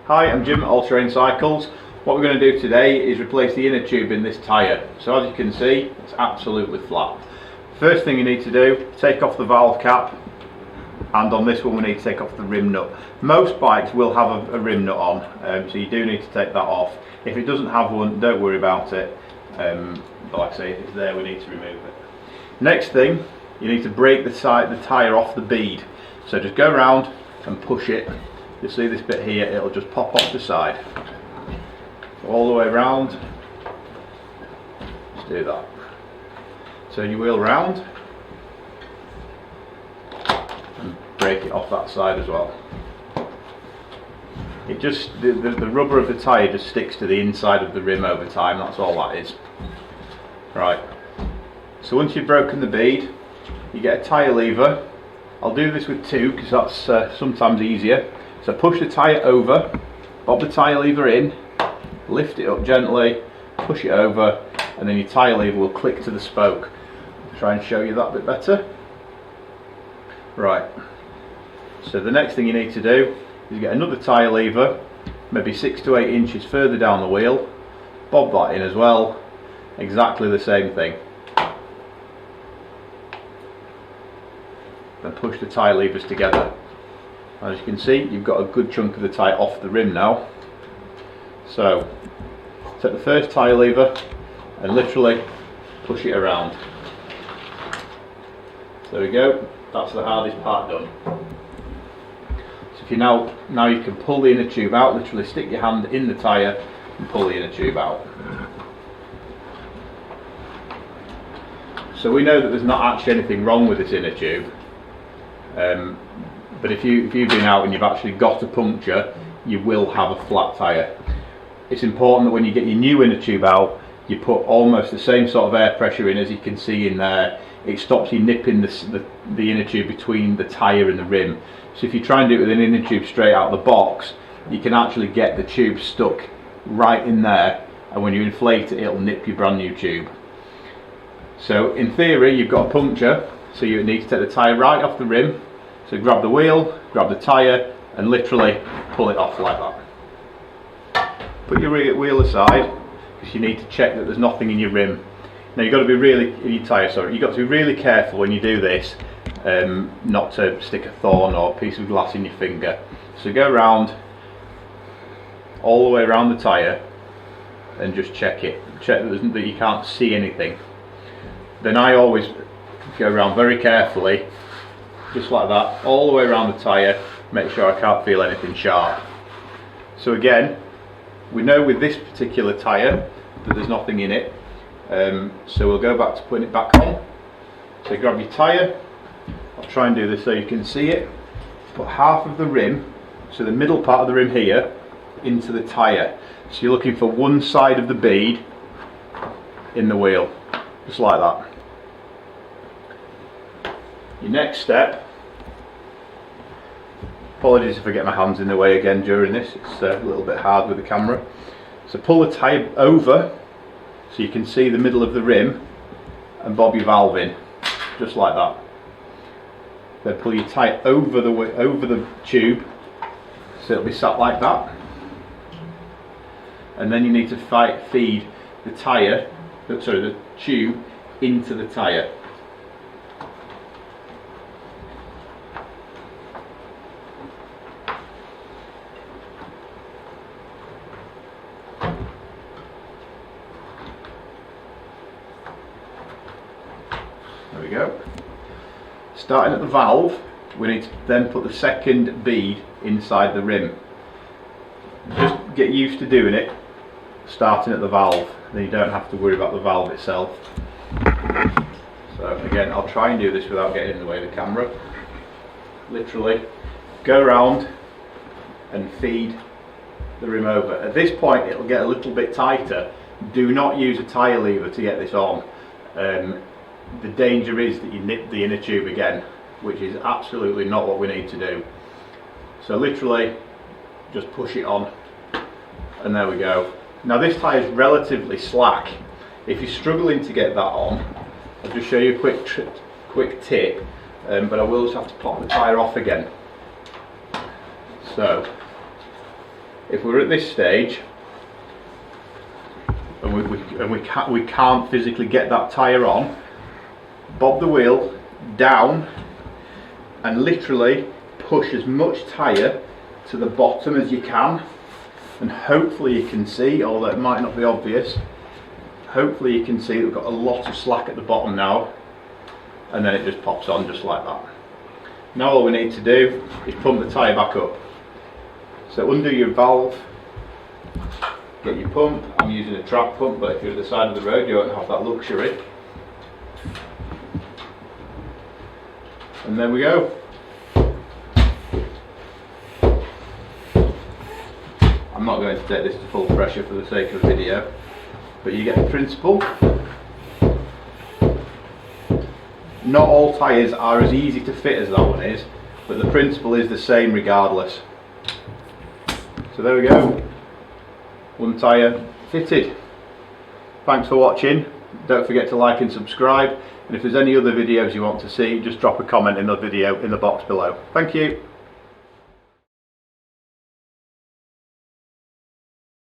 Hi, I'm Jim at All Terrain Cycles. What we're going to do today is replace the inner tube in this tyre. So as you can see, it's absolutely flat. First thing you need to do, take off the valve cap, and on this one we need to take off the rim nut. Most bikes will have a rim nut on, so you do need to take that off. If it doesn't have one, don't worry about it. But like I say, if it's there, we need to remove it. Next thing, you need to break the tyre off the bead. So just go around and push it. You'll see this bit here, it'll just pop off the side. All the way around, just do that. Turn your wheel round and break it off that side as well. It just, the rubber of the tyre just sticks to the inside of the rim over time, that's all that is. Right, so once you've broken the bead, you get a tyre lever. I'll do this with two because that's sometimes easier. So push the tyre over, bob the tyre lever in, lift it up gently, push it over, and then your tyre lever will click to the spoke. I'll try and show you that a bit better. Right, so the next thing you need to do is get another tyre lever, maybe 6 to 8 inches further down the wheel, bob that in as well, exactly the same thing. Then push the tyre levers together. As you can see, you've got a good chunk of the tyre off the rim now. So, take the first tyre lever and literally push it around. So there we go, that's the hardest part done. So if you now you can pull the inner tube out, literally stick your hand in the tyre and pull the inner tube out. So we know that there's not actually anything wrong with this inner tube. But if you've been out and you've actually got a puncture, you will have a flat tyre. It's important that when you get your new inner tube out, you put almost the same sort of air pressure in as you can see in there. It stops you nipping the inner tube between the tyre and the rim. So if you try and do it with an inner tube straight out of the box, you can actually get the tube stuck right in there, and when you inflate it, it'll nip your brand new tube. So in theory, you've got a puncture, so you need to take the tyre right off the rim. So grab the wheel, grab the tyre, and literally pull it off like that. Put your wheel aside, because you need to check that there's nothing in your rim. Now you've got to be you've got to be really careful when you do this, not to stick a thorn or a piece of glass in your finger. So go around, all the way around the tyre, and just check it. Check that you can't see anything. Then I always go around very carefully, just like that, all the way around the tyre, make sure I can't feel anything sharp. So again, we know with this particular tyre that there's nothing in it, so we'll go back to putting it back on. So grab your tyre, I'll try and do this so you can see it, put half of the rim, so the middle part of the rim here, into the tyre. So you're looking for one side of the bead in the wheel, just like that. Your next step, apologies if I get my hands in the way again during this, it's a little bit hard with the camera. So pull the tyre over so you can see the middle of the rim and bob your valve in, just like that. Then pull your tyre over the tube so it'll be sat like that. And then you need to feed the tube into the tyre. There we go. Starting at the valve, we need to then put the second bead inside the rim. Just get used to doing it, starting at the valve, then you don't have to worry about the valve itself. So again, I'll try and do this without getting in the way of the camera. Literally, go around and feed the rim over. At this point, it'll get a little bit tighter. Do not use a tyre lever to get this on. The danger is that you nip the inner tube again, which is absolutely not what we need to do. So literally just push it on, and there we go. Now this tyre is relatively slack. If you're struggling to get that on, I'll just show you a quick tip, but I will just have to pop the tyre off again. So if we're at this stage and we can't physically get that tyre on, bob the wheel down and literally push as much tyre to the bottom as you can, and hopefully you can see, although it might not be obvious, hopefully you can see that we've got a lot of slack at the bottom now, and then it just pops on just like that. Now all we need to do is pump the tyre back up. So undo your valve, get your pump. I'm using a trap pump, but if you're at the side of the road you won't have that luxury. And there we go. I'm not going to take this to full pressure for the sake of the video, but you get the principle. Not all tyres are as easy to fit as that one is, but the principle is the same regardless. So there we go, one tyre fitted. Thanks for watching. Don't forget to like and subscribe, and if there's any other videos you want to see, just drop a comment in the video in the box below. Thank you.